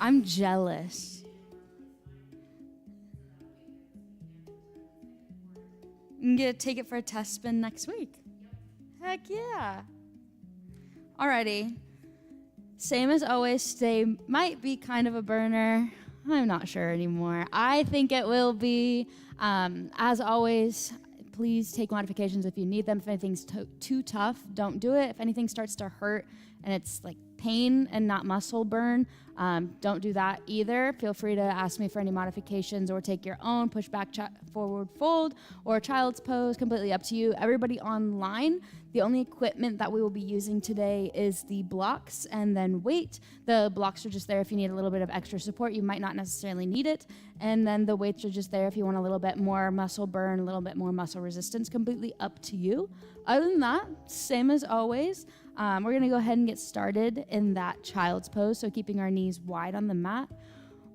I'm jealous. I'm gonna take it for a test spin next week. Heck yeah. Alrighty. Same as always, today might be kind of a burner. I'm not sure anymore. I think it will be. As always, please take modifications if you need them. If anything's too tough, don't do it. If anything starts to hurt and it's like pain and not muscle burn, don't do that either. Feel free to ask me for any modifications or take your own push back, forward fold, or child's pose, completely up to you. Everybody online, the only equipment that we will be using today is the blocks and then weight. The blocks are just there if you need a little bit of extra support. You might not necessarily need it. And then the weights are just there if you want a little bit more muscle burn, a little bit more muscle resistance, completely up to you. Other than that, same as always. We're gonna go ahead and get started in that child's pose. So keeping our knees wide on the mat,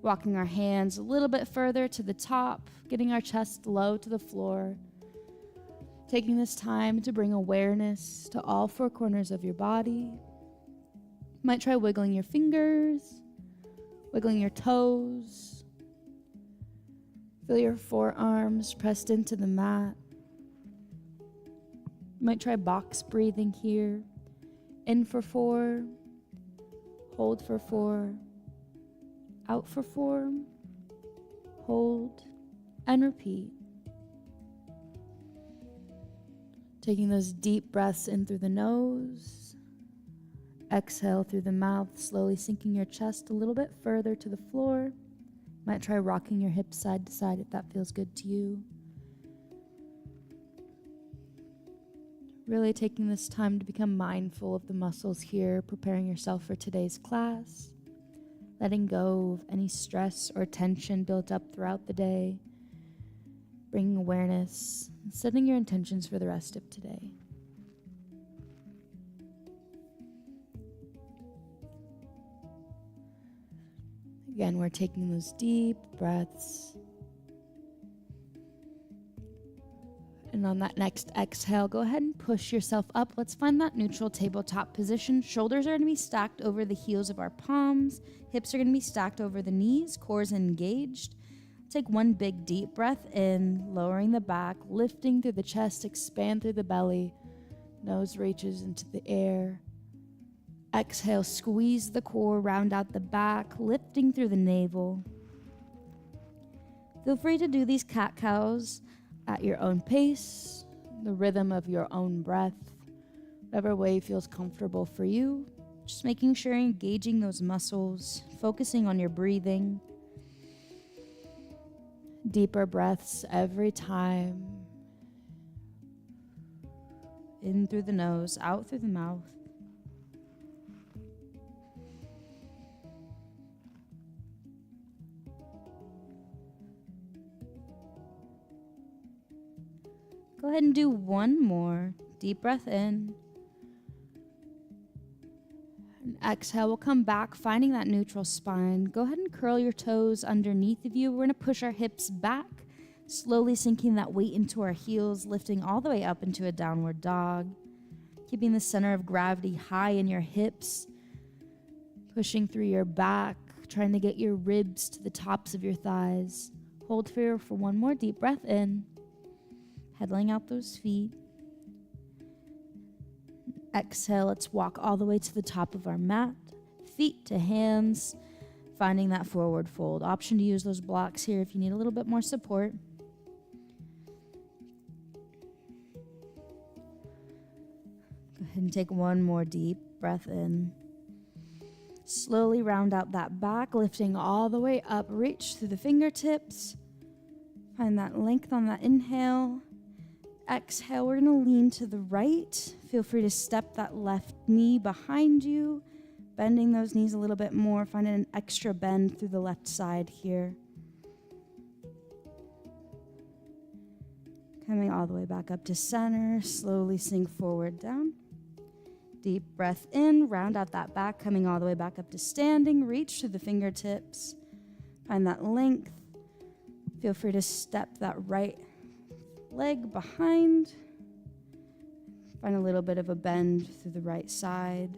walking our hands a little bit further to the top, getting our chest low to the floor, taking this time to bring awareness to all four corners of your body. You might try wiggling your fingers, wiggling your toes. Feel your forearms pressed into the mat. You might try box breathing here. In for 4, hold for 4, out for 4, hold, and repeat. Taking those deep breaths in through the nose, exhale through the mouth, slowly sinking your chest a little bit further to the floor. Might try rocking your hips side to side if that feels good to you. Really taking this time to become mindful of the muscles here, preparing yourself for today's class, letting go of any stress or tension built up throughout the day, bringing awareness, and setting your intentions for the rest of today. Again, we're taking those deep breaths. And on that next exhale, go ahead and push yourself up. Let's find that neutral tabletop position. Shoulders are going to be stacked over the heels of our palms. Hips are going to be stacked over the knees. Core is engaged. Take one big deep breath in, lowering the back, lifting through the chest, expand through the belly. Nose reaches into the air. Exhale, squeeze the core, round out the back, lifting through the navel. Feel free to do these cat-cows at your own pace, the rhythm of your own breath, whatever way feels comfortable for you. Just making sure you're engaging those muscles, focusing on your breathing. Deeper breaths every time. In through the nose, out through the mouth. Go ahead and do one more. Deep breath in. And exhale, we'll come back, finding that neutral spine. Go ahead and curl your toes underneath of you. We're going to push our hips back, slowly sinking that weight into our heels, lifting all the way up into a downward dog. Keeping the center of gravity high in your hips, pushing through your back, trying to get your ribs to the tops of your thighs. Hold here for one more deep breath in. Pedaling out those feet. Exhale, let's walk all the way to the top of our mat. Feet to hands, finding that forward fold. Option to use those blocks here if you need a little bit more support. And take one more deep breath in. Slowly round out that back, lifting all the way up. Reach through the fingertips. Find that length on that inhale. Exhale, we're going to lean to the right. Feel free to step that left knee behind you, bending those knees a little bit more. Find an extra bend through the left side here. Coming all the way back up to center. Slowly sink forward down. Deep breath in, round out that back, coming all the way back up to standing. Reach to the fingertips. Find that length. Feel free to step that right leg behind. Find a little bit of a bend through the right side.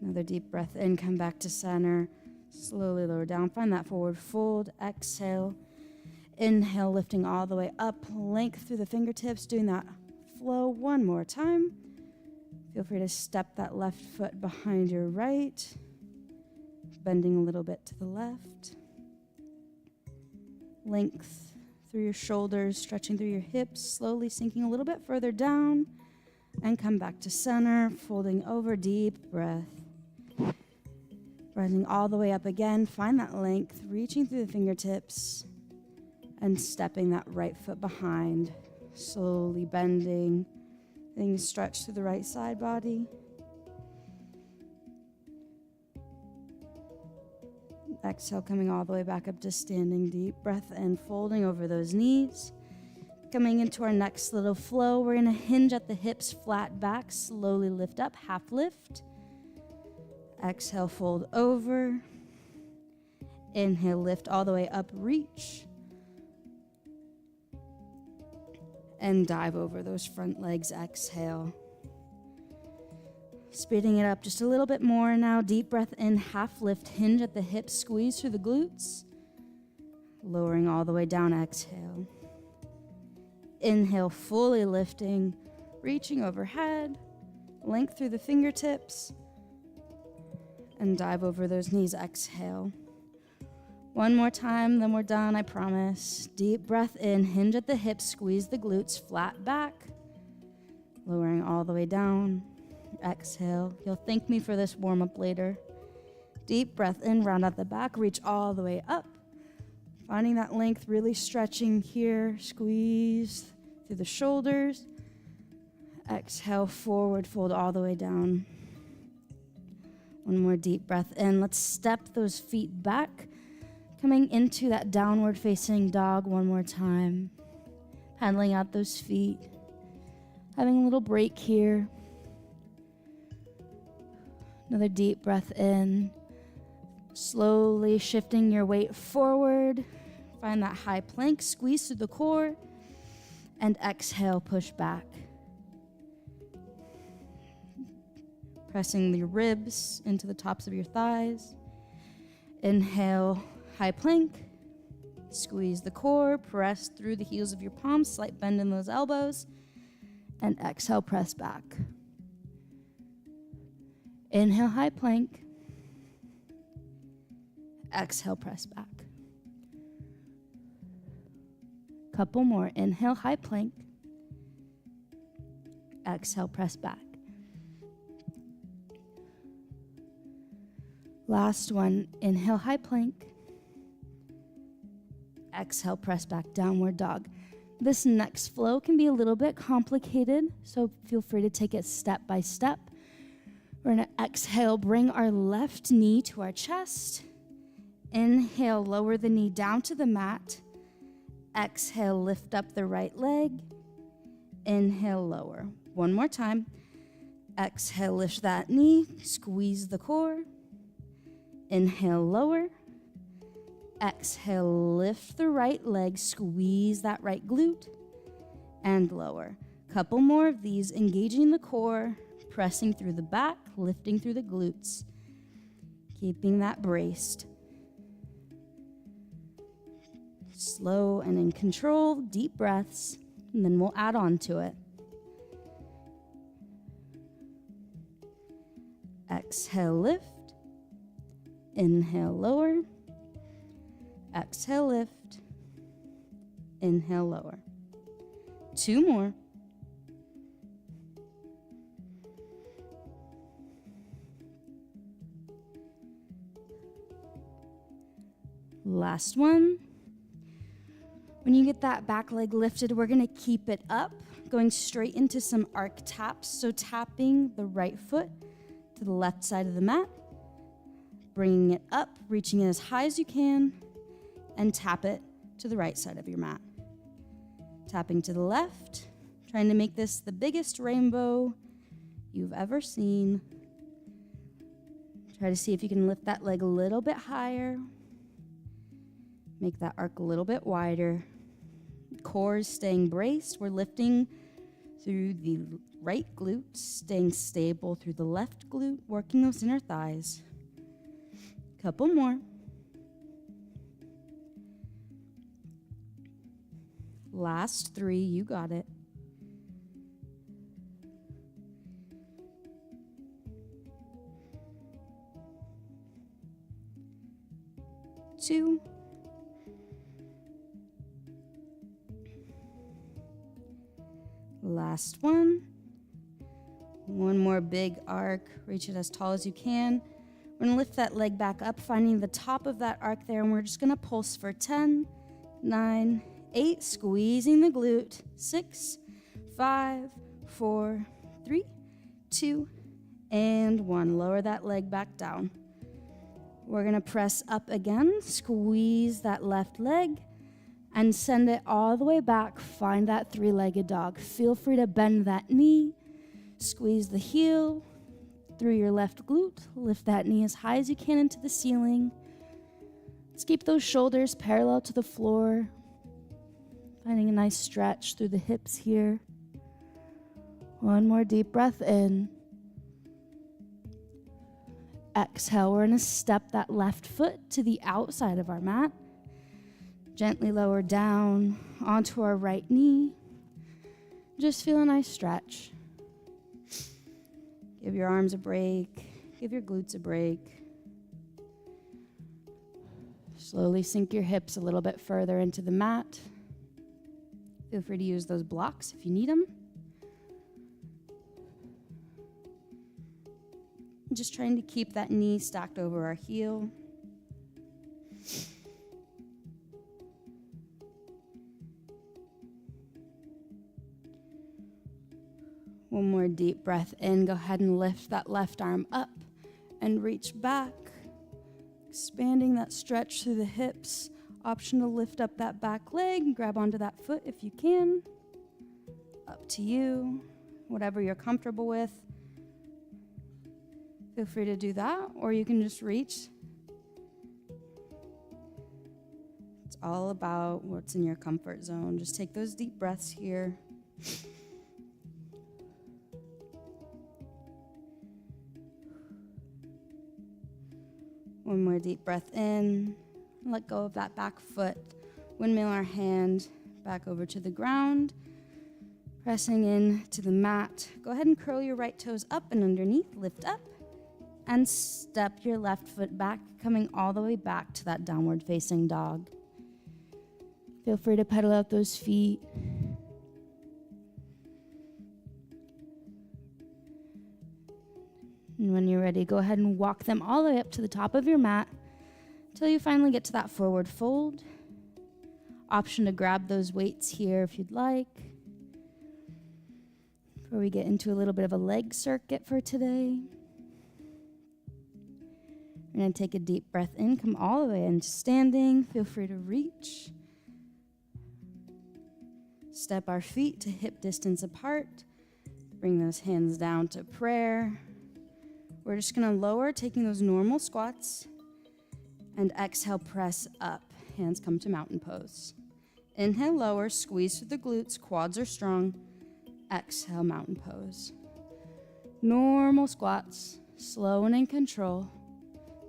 Another deep breath in, come back to center. Slowly lower down. Find that forward fold. Exhale. Inhale, lifting all the way up. Length through the fingertips. Doing that flow one more time. Feel free to step that left foot behind your right. Bending a little bit to the left. Length through your shoulders, stretching through your hips. Slowly sinking a little bit further down. And come back to center. Folding over. Deep breath. Rising all the way up again. Find that length. Reaching through the fingertips. And stepping that right foot behind, slowly bending, things stretch to the right side body. Exhale, coming all the way back up to standing. Deep breath in, folding over those knees. Coming into our next little flow, we're going to hinge at the hips, flat back, slowly lift up, half lift. Exhale, fold over. Inhale, lift all the way up, reach. And dive over those front legs. Exhale. Speeding it up just a little bit more now. Deep breath in, half lift, hinge at the hips, squeeze through the glutes. Lowering all the way down. Exhale. Inhale, fully lifting, reaching overhead. Length through the fingertips. And dive over those knees. Exhale. One more time, then we're done, I promise. Deep breath in, hinge at the hips, squeeze the glutes, flat back. Lowering all the way down. Exhale. You'll thank me for this warm-up later. Deep breath in, round out the back, reach all the way up. Finding that length, really stretching here. Squeeze through the shoulders. Exhale, forward, fold all the way down. One more deep breath in. Let's step those feet back. Coming into that downward facing dog one more time. Paddling out those feet. Having a little break here. Another deep breath in. Slowly shifting your weight forward. Find that high plank. Squeeze through the core. And exhale, push back. Pressing your ribs into the tops of your thighs. Inhale. High plank, squeeze the core, press through the heels of your palms, slight bend in those elbows, and exhale, press back. Inhale, high plank. Exhale, press back. Couple more. Inhale, high plank. Exhale, press back. Last one. Inhale, high plank. Exhale, press back, downward dog. This next flow can be a little bit complicated, so feel free to take it step by step. We're going to exhale, bring our left knee to our chest. Inhale, lower the knee down to the mat. Exhale, lift up the right leg. Inhale, lower. One more time. Exhale, lift that knee, squeeze the core. Inhale, lower. Exhale, lift the right leg, squeeze that right glute, and lower. Couple more of these, engaging the core, pressing through the back, lifting through the glutes, keeping that braced. Slow and in control, deep breaths, and then we'll add on to it. Exhale, lift. Inhale, lower. Exhale, lift. Inhale, lower. 2 more. Last one. When you get that back leg lifted, we're gonna keep it up, going straight into some arc taps. So tapping the right foot to the left side of the mat, bringing it up, reaching it as high as you can, and tap it to the right side of your mat. Tapping to the left, trying to make this the biggest rainbow you've ever seen. Try to see if you can lift that leg a little bit higher. Make that arc a little bit wider. Core is staying braced. We're lifting through the right glute, staying stable through the left glute, working those inner thighs. Couple more. Last 3, you got it. Two. Last one. One more big arc. Reach it as tall as you can. We're gonna lift that leg back up, finding the top of that arc there, and we're just gonna pulse for 10, 9, 8, squeezing the glute. 6, 5, 4, 3, 2, and 1. Lower that leg back down. We're gonna press up again, squeeze that left leg, and send it all the way back. Find that 3-legged dog. Feel free to bend that knee, squeeze the heel through your left glute, lift that knee as high as you can into the ceiling. Let's keep those shoulders parallel to the floor, finding a nice stretch through the hips here. One more deep breath in. Exhale, we're gonna step that left foot to the outside of our mat. Gently lower down onto our right knee. Just feel a nice stretch. Give your arms a break. Give your glutes a break. Slowly sink your hips a little bit further into the mat. Feel free to use those blocks if you need them. Just trying to keep that knee stacked over our heel. One more deep breath in. Go ahead and lift that left arm up and reach back, expanding that stretch through the hips. Option to lift up that back leg and grab onto that foot if you can. Up to you, whatever you're comfortable with. Feel free to do that, or you can just reach. It's all about what's in your comfort zone. Just take those deep breaths here. One more deep breath in. Let go of that back foot. Windmill our hand back over to the ground. Pressing in to the mat. Go ahead and curl your right toes up and underneath. Lift up. And step your left foot back, coming all the way back to that downward facing dog. Feel free to pedal out those feet. And when you're ready, go ahead and walk them all the way up to the top of your mat until you finally get to that forward fold. Option to grab those weights here if you'd like. Before we get into a little bit of a leg circuit for today. We're going to take a deep breath in, come all the way into standing. Feel free to reach. Step our feet to hip distance apart. Bring those hands down to prayer. We're just going to lower, taking those normal squats. And exhale, press up. Hands come to mountain pose. Inhale, lower, squeeze through the glutes. Quads are strong. Exhale, mountain pose. Normal squats, slow and in control.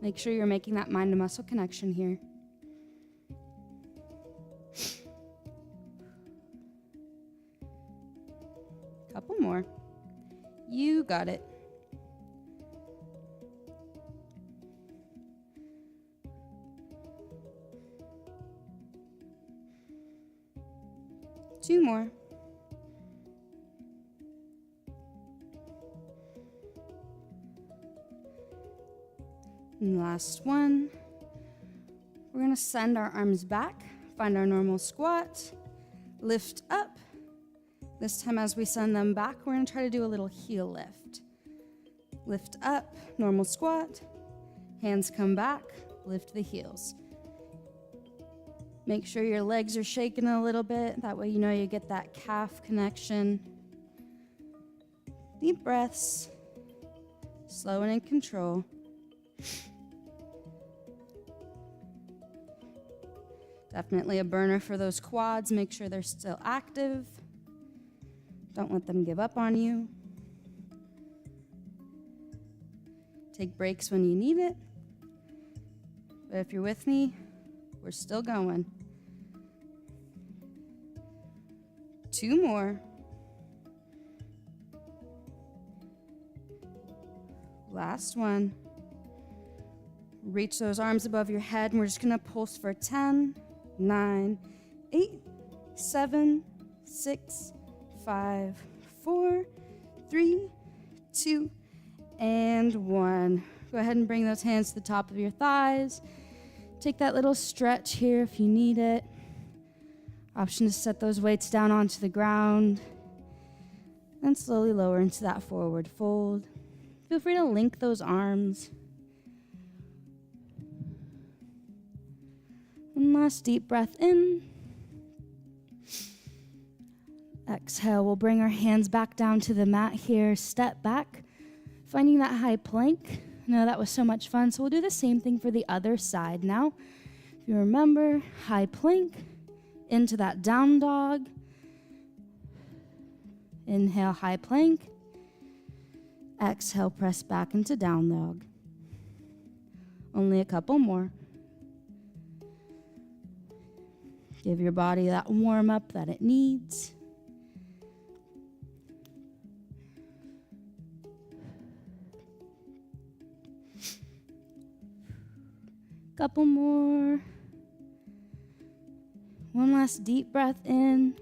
Make sure you're making that mind to muscle connection here. Couple more. You got it. Two more. And last one. We're gonna send our arms back, find our normal squat, lift up. This time as we send them back, we're gonna try to do a little heel lift. Lift up, normal squat, hands come back, lift the heels. Make sure your legs are shaking a little bit, that way you know you get that calf connection. Deep breaths, slow and in control. Definitely a burner for those quads. Make sure they're still active. Don't let them give up on you. Take breaks when you need it. But if you're with me, we're still going. 2 more. Last one. Reach those arms above your head, and we're just gonna pulse for 10, 9, 8, 7, 6, 5, 4, 3, 2, and 1. Go ahead and bring those hands to the top of your thighs. Take that little stretch here if you need it. Option to set those weights down onto the ground and slowly lower into that forward fold. Feel free to link those arms. One last deep breath in. Exhale, we'll bring our hands back down to the mat here. Step back, finding that high plank. I know that was so much fun, so we'll do the same thing for the other side now. If you remember, high plank, into that down dog. Inhale, high plank. Exhale, press back into down dog. Only a couple more. Give your body that warm up that it needs. Couple more. One last deep breath in.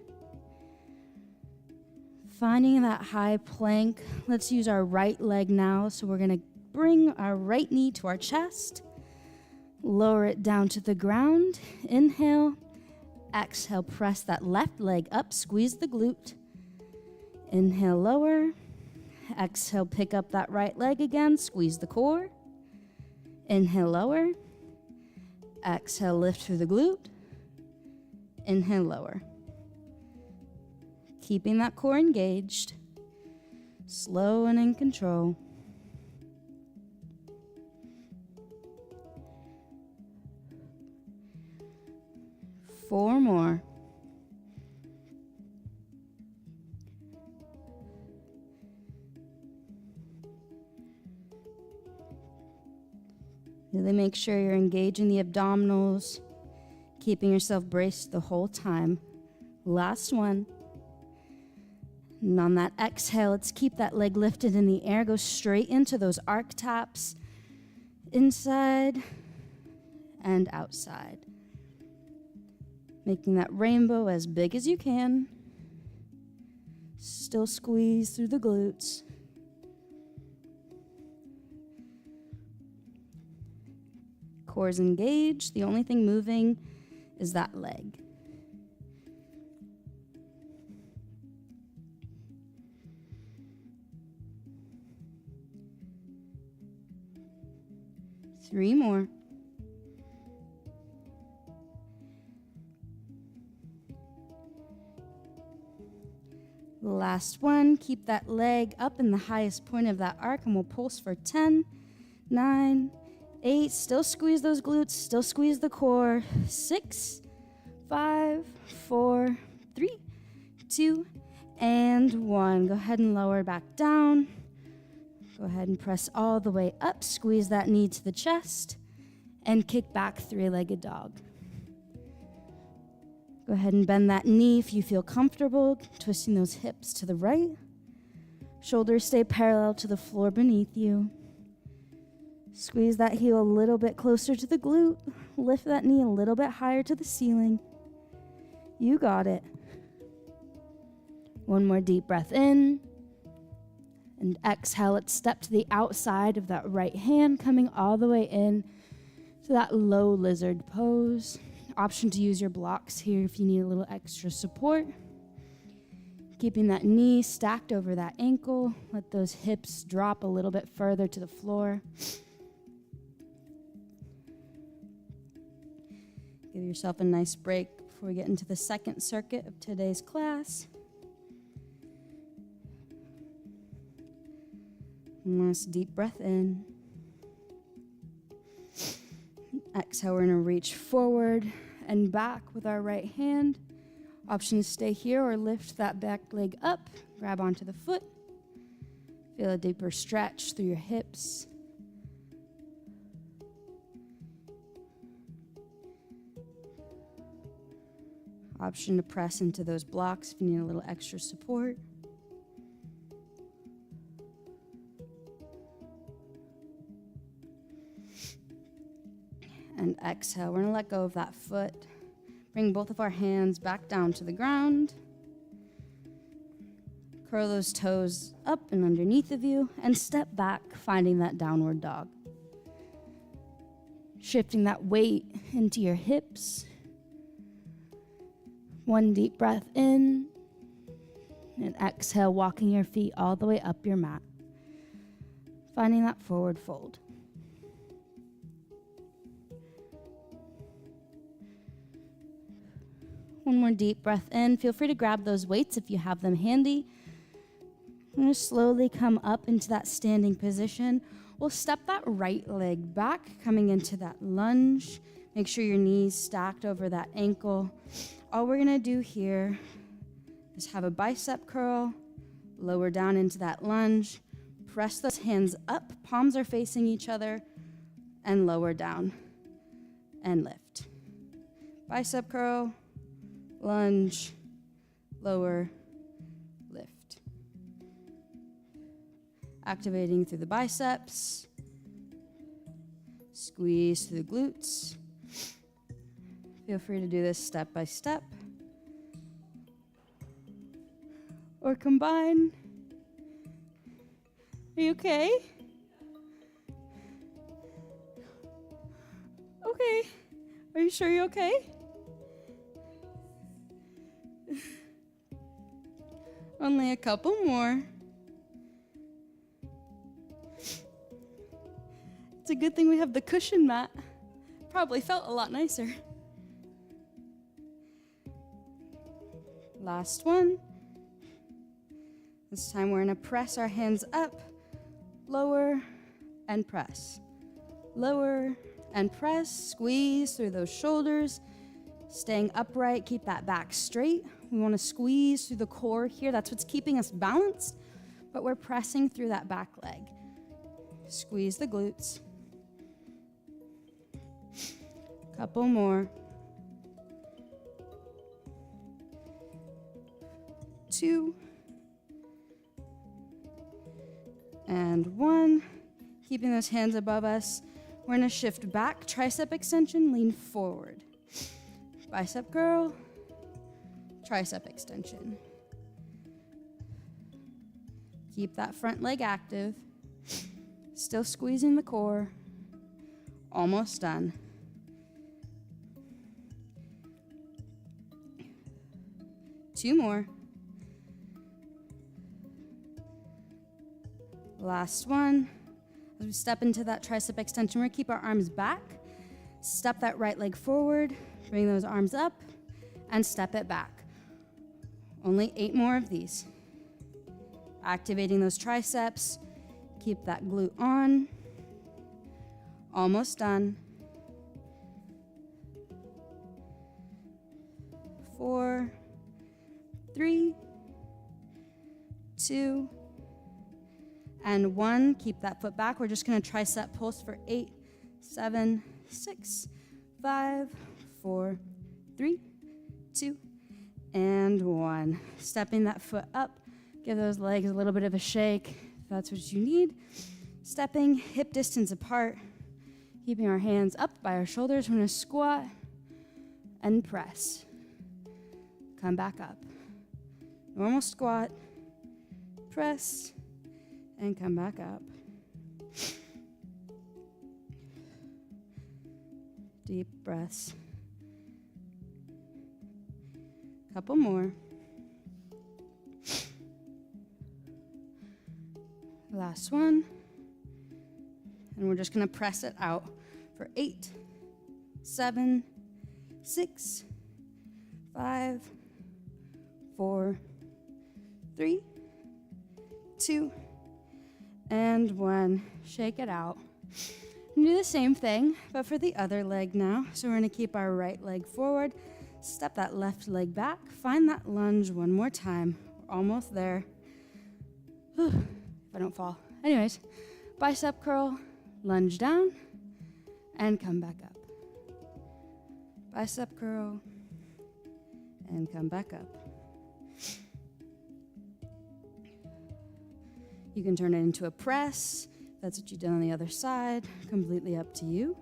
Finding that high plank. Let's use our right leg now. So we're going to bring our right knee to our chest. Lower it down to the ground. Inhale. Exhale, press that left leg up. Squeeze the glute. Inhale, lower. Exhale, pick up that right leg again. Squeeze the core. Inhale, lower. Exhale, lift through the glute. Inhale, lower. Keeping that core engaged. Slow and in control. Four more. Really make sure you're engaging the abdominals, keeping yourself braced the whole time. Last one. And on that exhale, let's keep that leg lifted in the air. Go straight into those arc taps, inside and outside. Making that rainbow as big as you can. Still squeeze through the glutes. Core's engaged. The only thing moving is that leg. Three more. Last one. Keep that leg up in the highest point of that arc, and we'll pulse for 10, 9, 8. Still squeeze those glutes. Still squeeze the core. 6, 5, 4, 3, 2, and 1. Go ahead and lower back down. Go ahead and press all the way up. Squeeze that knee to the chest and kick back, three-legged dog. Go ahead and bend that knee if you feel comfortable, twisting those hips to the right. Shoulders stay parallel to the floor beneath you. Squeeze that heel a little bit closer to the glute. Lift that knee a little bit higher to the ceiling. You got it. One more deep breath in. And exhale, let's step to the outside of that right hand, coming all the way in to that low lizard pose. Option to use your blocks here if you need a little extra support. Keeping that knee stacked over that ankle. Let those hips drop a little bit further to the floor. Give yourself a nice break before we get into the second circuit of today's class. Nice deep breath in. Exhale, we're going to reach forward and back with our right hand. Option to stay here or lift that back leg up. Grab onto the foot. Feel a deeper stretch through your hips. Option to press into those blocks if you need a little extra support. And exhale, we're going to let go of that foot. Bring both of our hands back down to the ground. Curl those toes up and underneath of you and step back, finding that downward dog. Shifting that weight into your hips. One deep breath in. And exhale, walking your feet all the way up your mat. Finding that forward fold. One more deep breath in. Feel free to grab those weights if you have them handy. I'm going to slowly come up into that standing position. We'll step that right leg back, coming into that lunge. Make sure your knees stacked over that ankle. All we're going to do here is have a bicep curl, lower down into that lunge, press those hands up, palms are facing each other, and lower down and lift. Bicep curl, lunge, lower, lift. Activating through the biceps. Squeeze through the glutes. Feel free to do this step by step. Or combine. Are you okay? Okay. Are you sure you're okay? Only a couple more. It's a good thing we have the cushion mat. Probably felt a lot nicer. Last one. This time we're going to press our hands up, lower, and press. Lower and press. Squeeze through those shoulders. Staying upright, keep that back straight. We want to squeeze through the core here. That's what's keeping us balanced, but we're pressing through that back leg. Squeeze the glutes. Couple more. 2. And 1. Keeping those hands above us. We're going to shift back, tricep extension, lean forward. Bicep curl, tricep extension. Keep that front leg active. Still squeezing the core. Almost done. Two more. Last one. As we step into that tricep extension, we're going to keep our arms back. Step that right leg forward. Bring those arms up and step it back. Only 8 more of these. Activating those triceps. Keep that glute on. Almost done. 4, 3, 2, and 1. Keep that foot back. We're just going to tricep pulse for 8, 7, 6, 5, 4, 3, 2, and 1. Stepping that foot up. Give those legs a little bit of a shake if that's what you need. Stepping hip distance apart. Keeping our hands up by our shoulders. We're going to squat and press. Come back up. Normal squat, press, and come back up. Deep breaths. Couple more. Last one. And we're just going to press it out for 8, 7, 6, 5, 4, 3, 2, and 1. Shake it out. And do the same thing, but for the other leg now. So we're going to keep our right leg forward, step that left leg back, find that lunge one more time. We're almost there. If I don't fall. Anyways, bicep curl, lunge down, and come back up. Bicep curl, and come back up. You can turn it into a press. That's what you did on the other side. Completely up to you.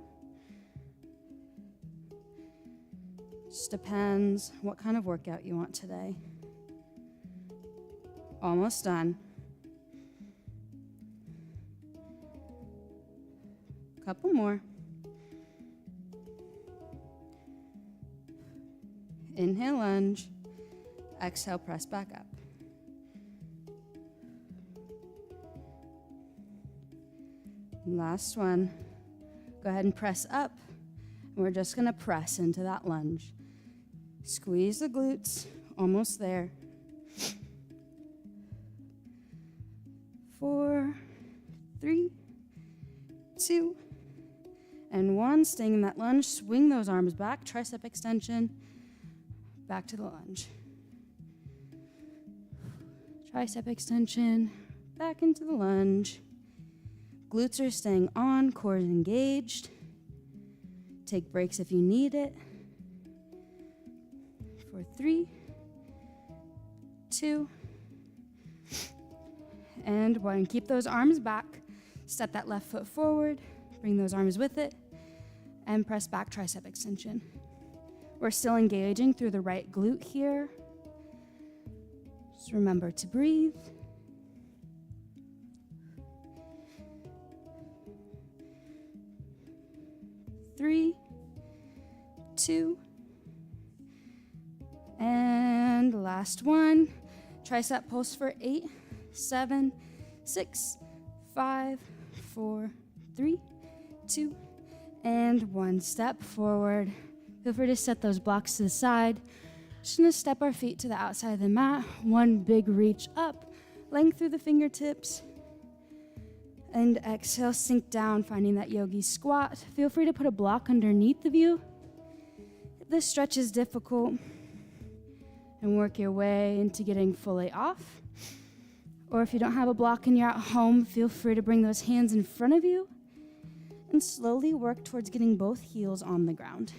Just depends what kind of workout you want today. Almost done. Couple more. Inhale, lunge. Exhale, press back up. Last one. Go ahead and press up. And we're just going to press into that lunge. Squeeze the glutes. Almost there. 4, 3, 2, and 1. Staying in that lunge. Swing those arms back. Tricep extension. Back to the lunge. Tricep extension. Back into the lunge. Glutes are staying on, core is engaged. Take breaks if you need it. For 3, 2, and 1. Keep those arms back. Step that left foot forward. Bring those arms with it. And press back, tricep extension. We're still engaging through the right glute here. Just remember to breathe. 3, 2, and last one. Tricep pulse for 8, 7, 6, 5, 4, 3, 2, and 1. Step forward. Feel free to set those blocks to the side. Just gonna step our feet to the outside of the mat. One big reach up, length through the fingertips. And exhale, sink down, finding that yogi squat. Feel free to put a block underneath of you. If this stretch is difficult, and work your way into getting fully off. Or if you don't have a block and you're at home, feel free to bring those hands in front of you and slowly work towards getting both heels on the ground.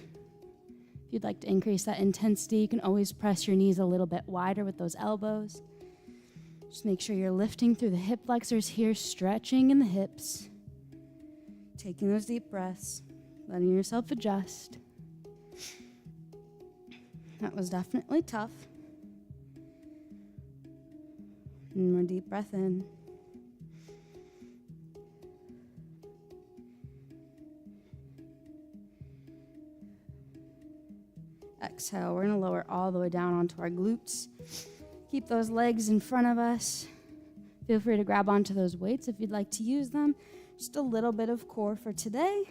If you'd like to increase that intensity, you can always press your knees a little bit wider with those elbows. Just make sure you're lifting through the hip flexors here, stretching in the hips. Taking those deep breaths, letting yourself adjust. That was definitely tough. One more deep breath in. Exhale, we're going to lower all the way down onto our glutes. Keep those legs in front of us. Feel free to grab onto those weights if you'd like to use them. Just a little bit of core for today.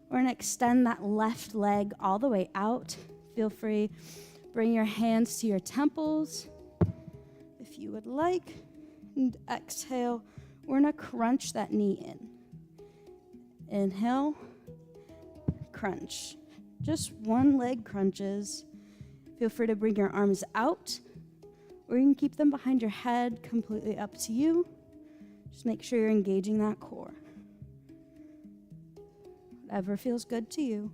We're going to extend that left leg all the way out. Feel free, bring your hands to your temples if you would like. And exhale, we're going to crunch that knee in. Inhale, crunch. Just one leg crunches. Feel free to bring your arms out, or you can keep them behind your head, completely up to you. Just make sure you're engaging that core. Whatever feels good to you.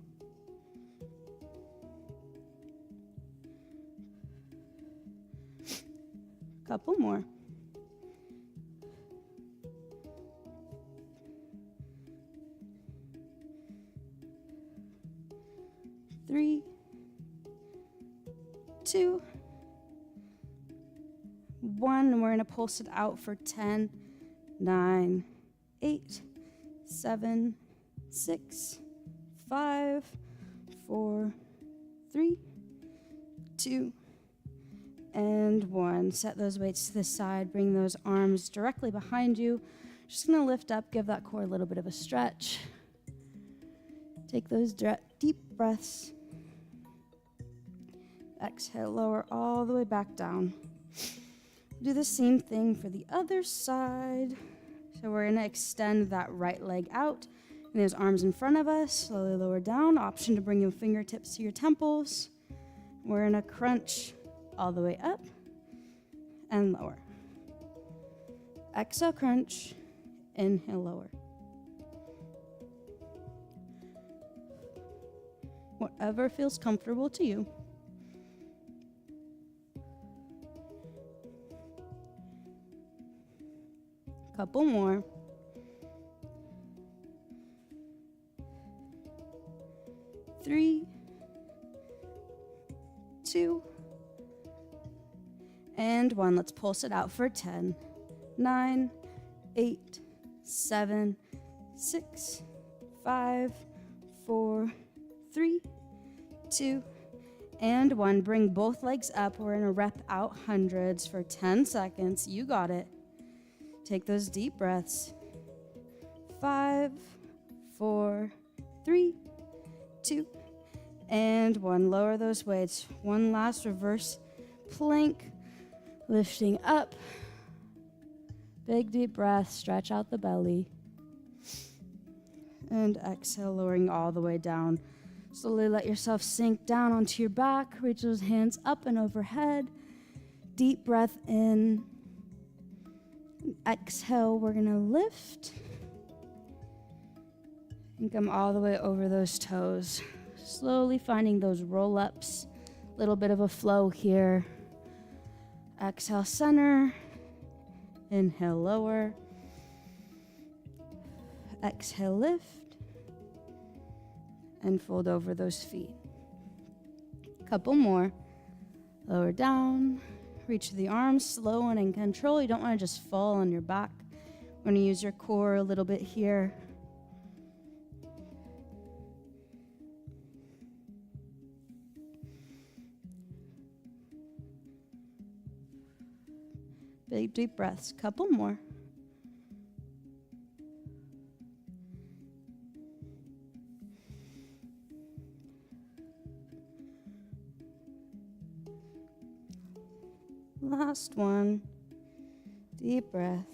Couple more. Three, 2, 1, and we're going to pulse it out for 10, 9, 8, 7, 6, 5, 4, 3, 2, and 1. Set those weights to the side. Bring those arms directly behind you. Just going to lift up, give that core a little bit of a stretch. Take those deep breaths. Exhale, lower all the way back down. Do the same thing for the other side. So we're going to extend that right leg out. And those arms in front of us. Slowly lower down. Option to bring your fingertips to your temples. We're going to crunch all the way up and lower. Exhale, crunch. Inhale, lower. Whatever feels comfortable to you. Couple more. 3, 2, and 1. Let's pulse it out for 10, 9, 8, 7, 6, 5, 4, 3, 2, and 1. Bring both legs up. We're going to rep out hundreds for 10 seconds. You got it. Take those deep breaths. 5, 4, 3, 2, and 1. Lower those weights. One last reverse plank. Lifting up. Big deep breath. Stretch out the belly. And exhale, lowering all the way down. Slowly let yourself sink down onto your back. Reach those hands up and overhead. Deep breath in. Exhale, we're going to lift. And come all the way over those toes. Slowly finding those roll-ups. Little bit of a flow here. Exhale, center. Inhale, lower. Exhale, lift. And fold over those feet. Couple more. Lower down. Reach the arms slow and in control. You don't want to just fall on your back. You want to use your core a little bit here. Big deep breaths. Couple more. Last one. Deep breath.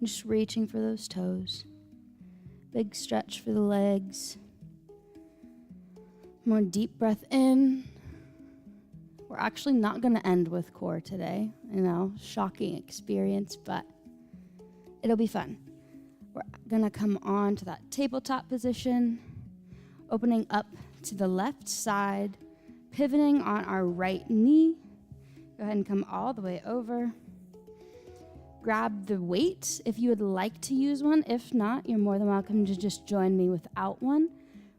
Just reaching for those toes. Big stretch for the legs. More deep breath in. We're actually not going to end with core today. Shocking experience, but it'll be fun. We're going to come on to that tabletop position. Opening up to the left side, pivoting on our right knee. Go ahead and come all the way over. Grab the weight if you would like to use one. If not, you're more than welcome to just join me without one.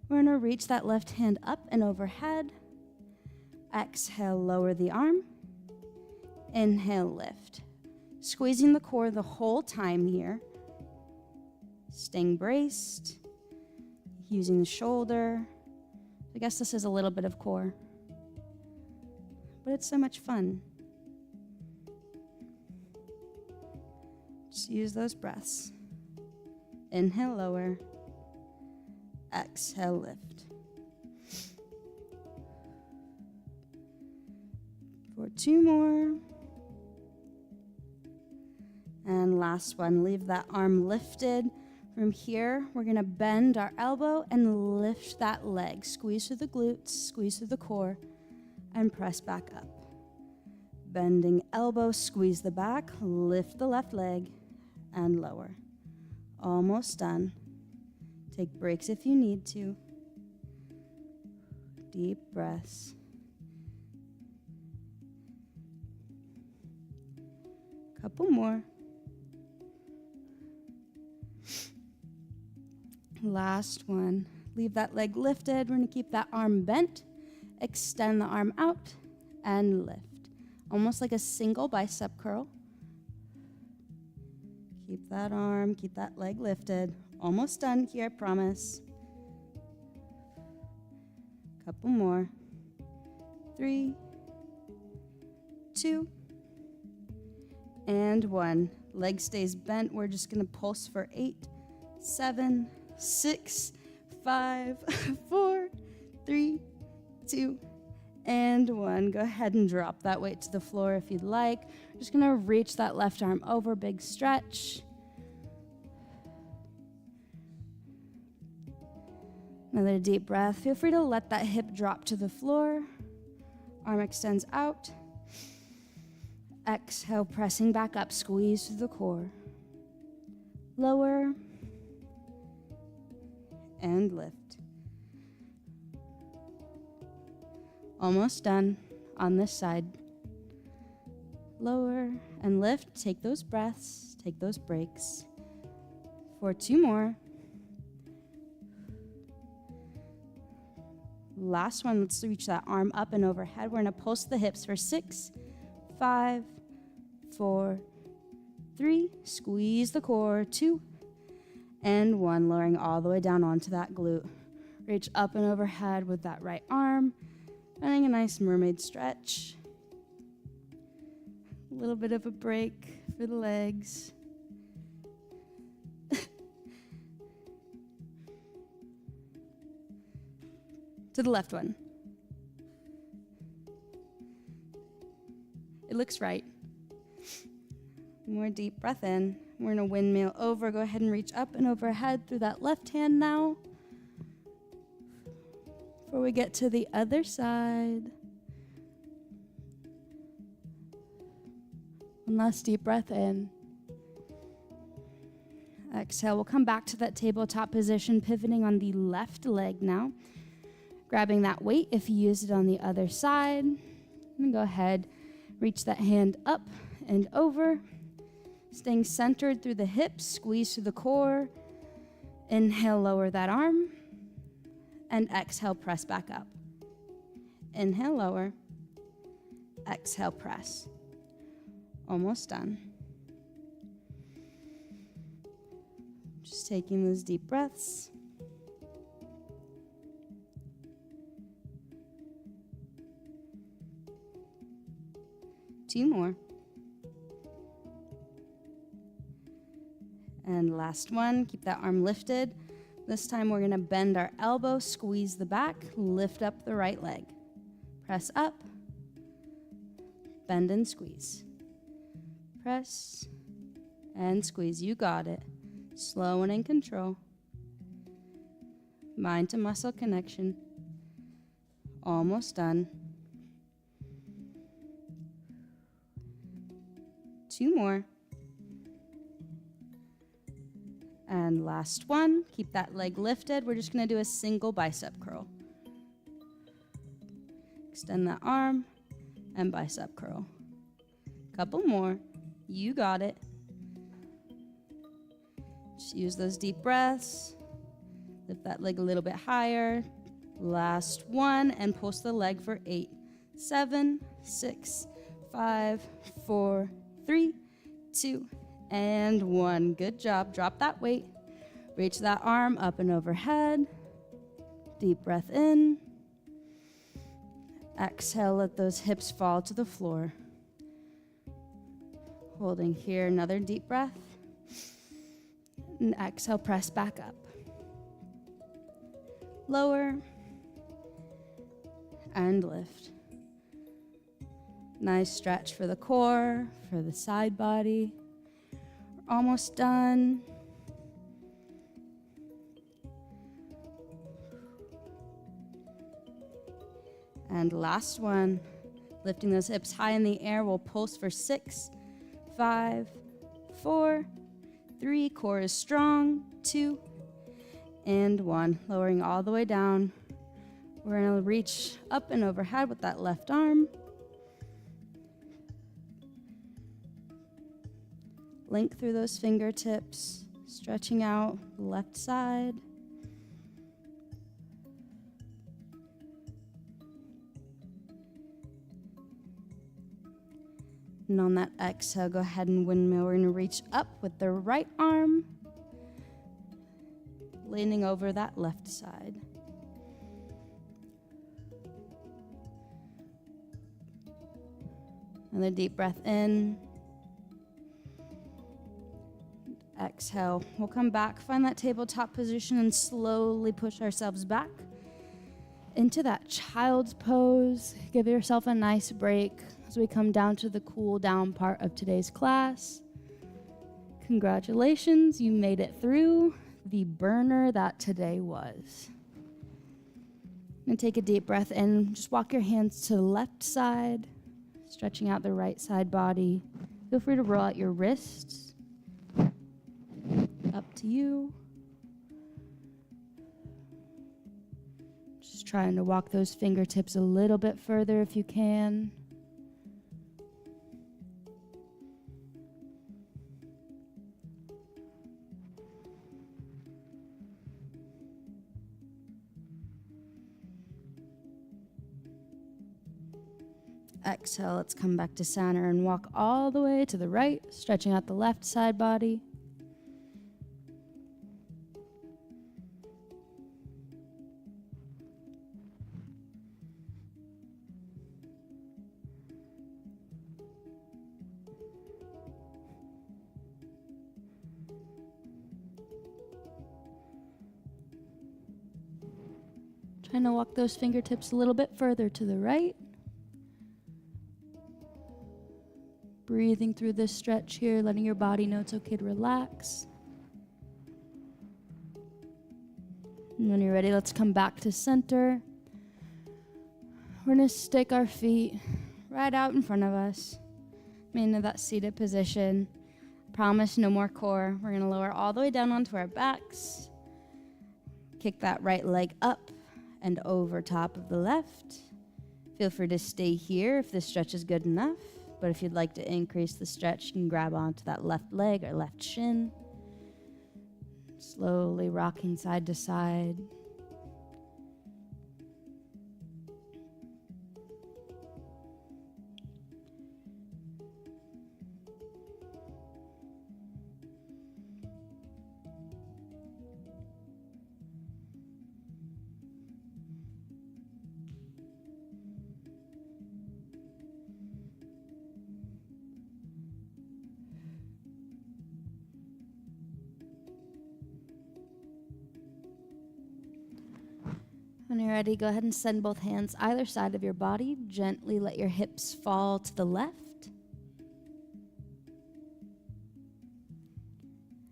We're going to reach that left hand up and overhead. Exhale, lower the arm. Inhale, lift. Squeezing the core the whole time here. Staying braced. Using the shoulder. I guess this is a little bit of core. But it's so much fun. Just use those breaths. Inhale, lower. Exhale, lift. For 2 more. And last one. Leave that arm lifted. From here, we're going to bend our elbow and lift that leg. Squeeze through the glutes, squeeze through the core, and press back up. Bending elbow, squeeze the back, lift the left leg, and lower. Almost done. Take breaks if you need to. Deep breaths. Couple more. Last one. Leave that leg lifted. We're gonna keep that arm bent. Extend the arm out and lift. Almost like a single bicep curl. Keep that arm, keep that leg lifted. Almost done here, I promise. Couple more. 3, 2, and 1. Leg stays bent. We're just gonna pulse for 8, 7, 6, 5, 4, 3, 2, and 1. Go ahead and drop that weight to the floor if you'd like. Just gonna reach that left arm over, big stretch. Another deep breath. Feel free to let that hip drop to the floor. Arm extends out. Exhale, pressing back up, squeeze through the core. Lower and lift. Almost done on this side. Lower and lift. Take those breaths, take those breaks. For 2 more. Last one, let's reach that arm up and overhead. We're gonna pulse the hips for 6, 5, 4, 3, squeeze the core, 2, and 1, lowering all the way down onto that glute. Reach up and overhead with that right arm, finding a nice mermaid stretch. A little bit of a break for the legs. To the left one. It looks right. More deep breath in. We're gonna windmill over. Go ahead and reach up and overhead through that left hand now. Before we get to the other side. One last deep breath in. Exhale, we'll come back to that tabletop position, pivoting on the left leg now. Grabbing that weight if you used it on the other side. And go ahead, reach that hand up and over. Staying centered through the hips, squeeze through the core. Inhale, lower that arm. And exhale, press back up. Inhale, lower. Exhale, press. Almost done. Just taking those deep breaths. Two more. And last one, keep that arm lifted. This time we're gonna bend our elbow, squeeze the back, lift up the right leg. Press up, bend and squeeze. Press and squeeze, you got it. Slow and in control. Mind to muscle connection. Almost done. 2 more. And last one, keep that leg lifted. We're just gonna do a single bicep curl. Extend that arm and bicep curl. Couple more, you got it. Just use those deep breaths. Lift that leg a little bit higher. Last one, and pulse the leg for 8, 7, 6, 5, 4, 3, 2, and 1. Good job. Drop that weight. Reach that arm up and overhead. Deep breath in. Exhale, let those hips fall to the floor. Holding here, another deep breath. And exhale, press back up. Lower and lift. Nice stretch for the core, for the side body. We're almost done. And last one, lifting those hips high in the air. We'll pulse for 6, 5, 4, 3. Core is strong. 2, and 1. Lowering all the way down. We're gonna reach up and overhead with that left arm. Link through those fingertips, stretching out the left side. And on that exhale, go ahead and windmill. We're going to reach up with the right arm, leaning over that left side. Another deep breath in. Exhale. We'll come back, find that tabletop position, and slowly push ourselves back into that child's pose. Give yourself a nice break as we come down to the cool down part of today's class. Congratulations, you made it through the burner that today was. And take a deep breath in. Just walk your hands to the left side, stretching out the right side body. Feel free to roll out your wrists. Up to you. Just trying to walk those fingertips a little bit further if you can. Exhale, let's come back to center and walk all the way to the right, stretching out the left side body. Trying to walk those fingertips a little bit further to the right. Breathing through this stretch here, letting your body know it's okay to relax. And when you're ready, let's come back to center. We're going to stick our feet right out in front of us, into that seated position. Promise no more core. We're going to lower all the way down onto our backs. Kick that right leg up and over top of the left. Feel free to stay here if this stretch is good enough. But if you'd like to increase the stretch, you can grab onto that left leg or left shin. Slowly rocking side to side. When you're ready, go ahead and send both hands either side of your body. Gently let your hips fall to the left.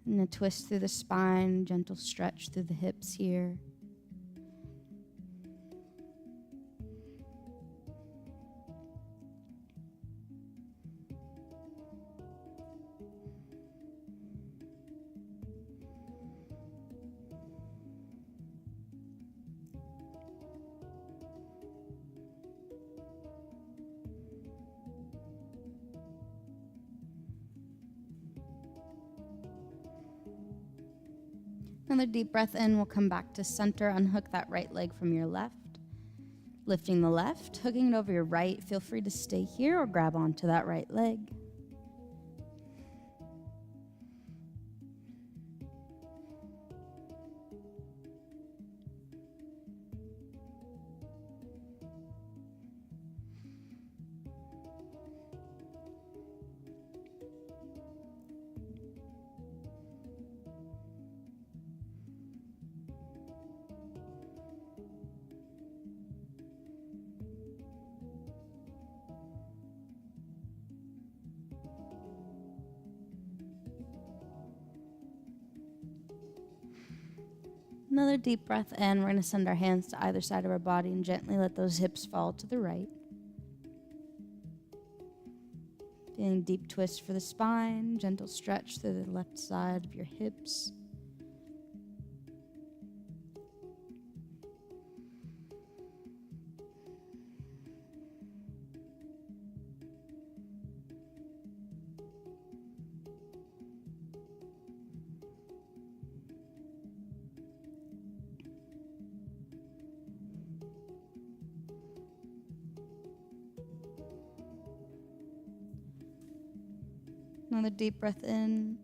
And a twist through the spine, gentle stretch through the hips here. Another deep breath in. We'll come back to center. Unhook that right leg from your left. Lifting the left, hooking it over your right. Feel free to stay here or grab onto that right leg. Another deep breath in. We're going to send our hands to either side of our body and gently let those hips fall to the right. Feeling deep twist for the spine, gentle stretch through the left side of your hips. Another deep breath in.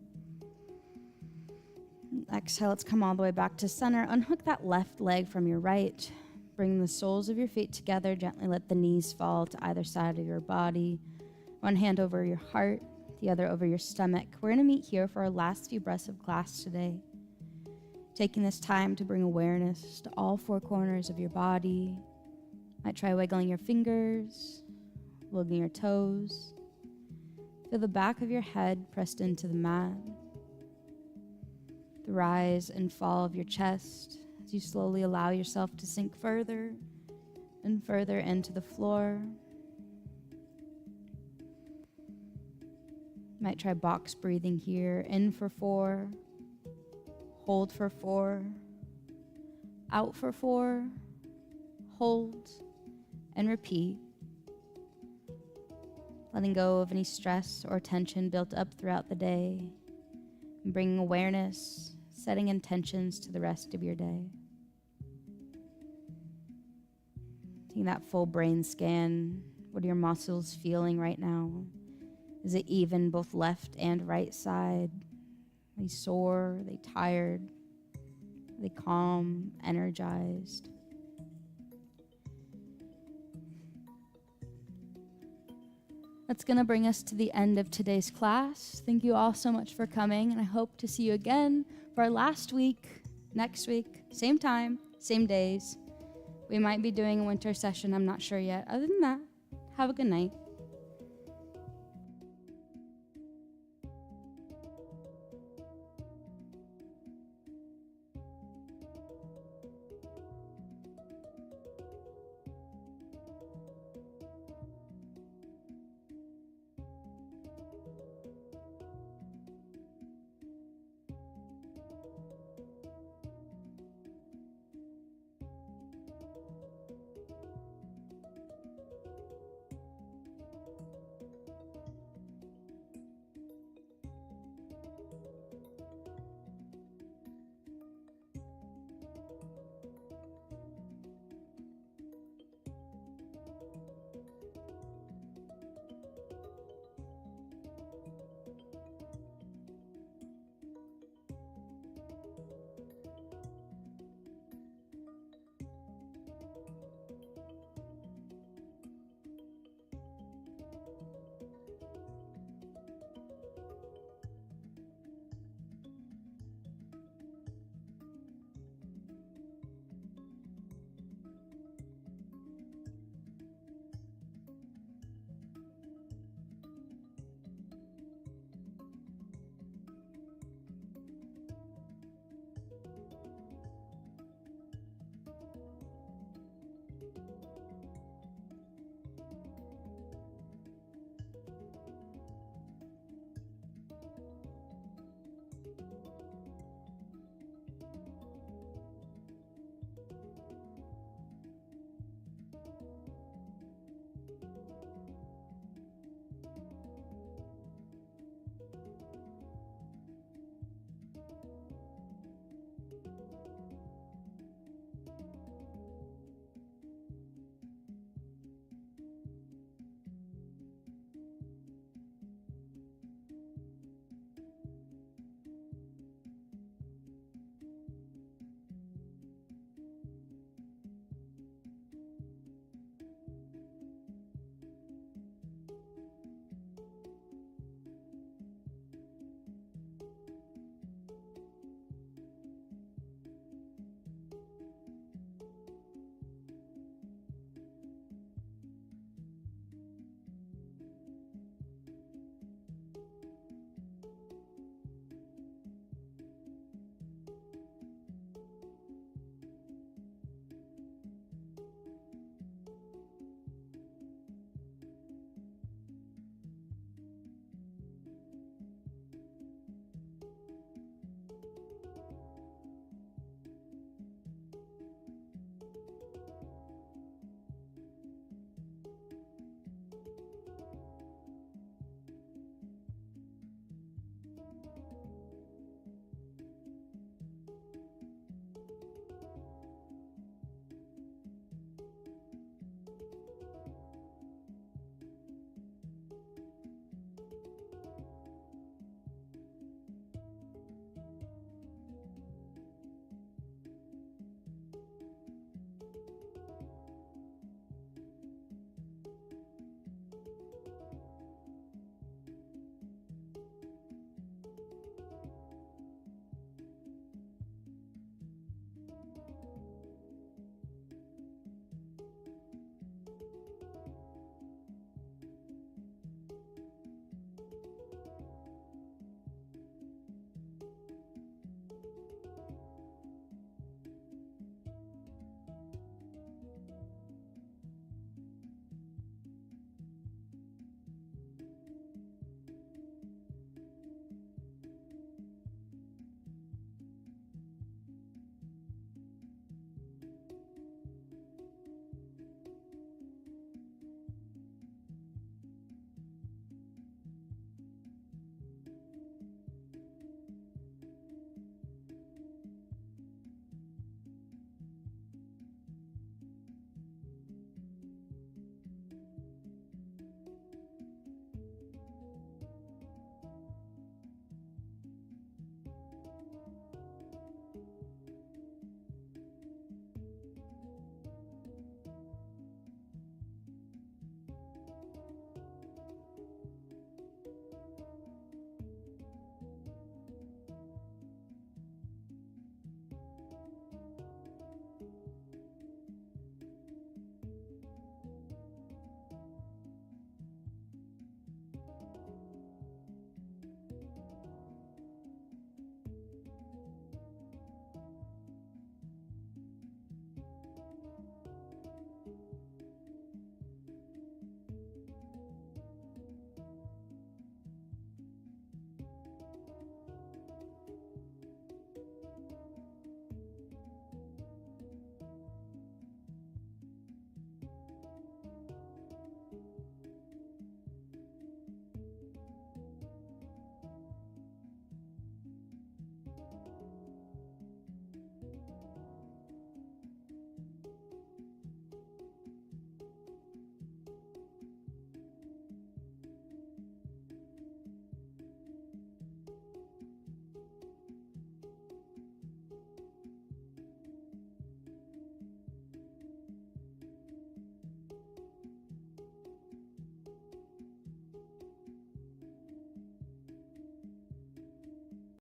Exhale, let's come all the way back to center. Unhook that left leg from your right. Bring the soles of your feet together. Gently let the knees fall to either side of your body. One hand over your heart, the other over your stomach. We're going to meet here for our last few breaths of class today. Taking this time to bring awareness to all four corners of your body. Might try wiggling your fingers, wiggling your toes. Feel the back of your head pressed into the mat. The rise and fall of your chest as you slowly allow yourself to sink further and further into the floor. Might try box breathing here. In for 4, hold for 4, out for 4, hold, and repeat. Letting go of any stress or tension built up throughout the day, and bringing awareness, setting intentions to the rest of your day. Taking that full brain scan. What are your muscles feeling right now? Is it even both left and right side? Are they sore? Are they tired? Are they calm, energized? That's going to bring us to the end of today's class. Thank you all so much for coming, and I hope to see you again for our last week, next week, same time, same days. We might be doing a winter session, I'm not sure yet. Other than that, have a good night.